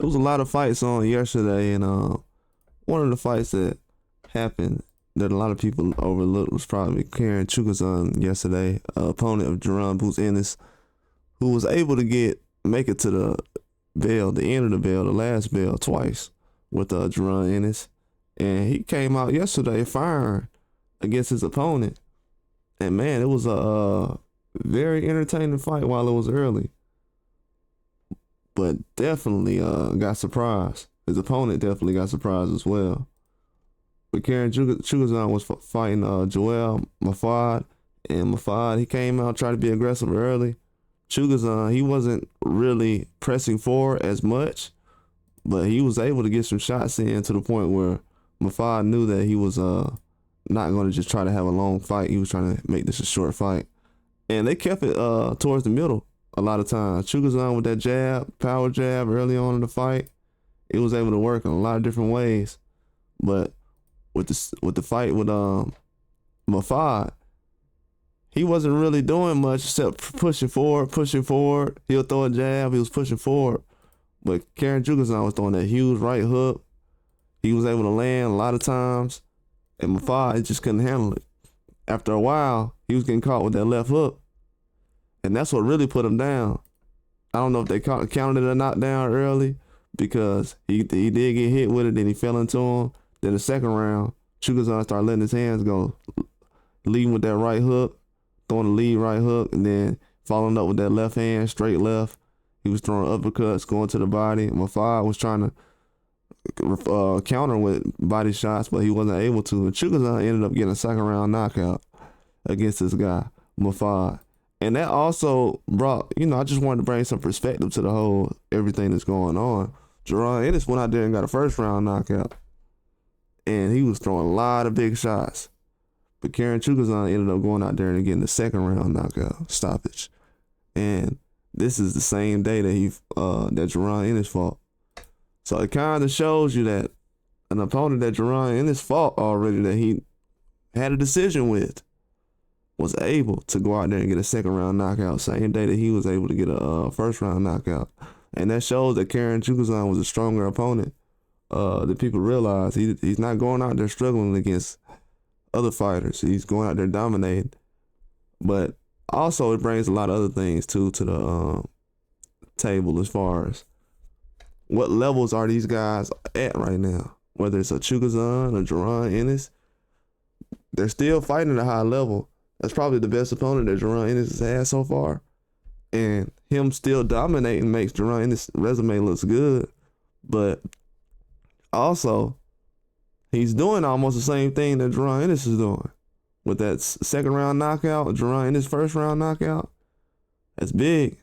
There was a lot of fights on yesterday, and one of the fights that happened that a lot of people overlooked was probably Karen Chukhadzhian yesterday, opponent of Jaron Boots Ennis, who was able to make it to the bell, the end of the bell, the last bell twice with Jaron Ennis, and he came out yesterday firing against his opponent, and man, it was a very entertaining fight while it was early, but definitely got surprised. His opponent definitely got surprised as well. But Karen Chukhadzhian was fighting Joel Mafad, and Mafad, he came out tried to be aggressive early. Chukhadzhian, he wasn't really pressing forward as much, but he was able to get some shots in to the point where Mafad knew that he was not going to just try to have a long fight. He was trying to make this a short fight. And they kept it towards the middle a lot of times. Chukhadzhian with that jab, power jab early on in the fight, it was able to work in a lot of different ways. But with the fight with Mafad, he wasn't really doing much except pushing forward. He'll throw a jab, he was pushing forward. But Karen Chukhadzhian was throwing that huge right hook. He was able to land a lot of times, and Mafad just couldn't handle it. After a while, he was getting caught with that left hook, and that's what really put him down. I don't know if they counted it a knockdown early because he did get hit with it, then he fell into him. Then the second round, Chukhadzhian started letting his hands go, leading with that right hook, throwing the lead right hook, and then following up with that left hand, straight left. He was throwing uppercuts, going to the body. Mafad was trying to counter with body shots, but he wasn't able to. And Chukhadzhian ended up getting a second round knockout against this guy, Mafad. And that also brought, I just wanted to bring some perspective to the whole everything that's going on. Jaron Ennis went out there and got a first round knockout, and he was throwing a lot of big shots. But Karen Chukhadzhian ended up going out there and getting the second round knockout stoppage. And this is the same day that that Jaron Ennis fought. So it kind of shows you that an opponent that Jaron Ennis fought already, that he had a decision with, was able to go out there and get a second round knockout same day that he was able to get a first round knockout. And that shows that Karen Chukhadzhian was a stronger opponent. That people realize he's not going out there struggling against other fighters. He's going out there dominating. But also it brings a lot of other things too to the table as far as what levels are these guys at right now. Whether it's a Chukhadzhian or Jaron Ennis, they're still fighting at a high level. That's probably the best opponent that Jaron Ennis has had so far. And him still dominating makes Jaron Ennis' resume looks good. But also, he's doing almost the same thing that Jaron Ennis is doing. With that second round knockout, Jaron Ennis' first round knockout, that's big.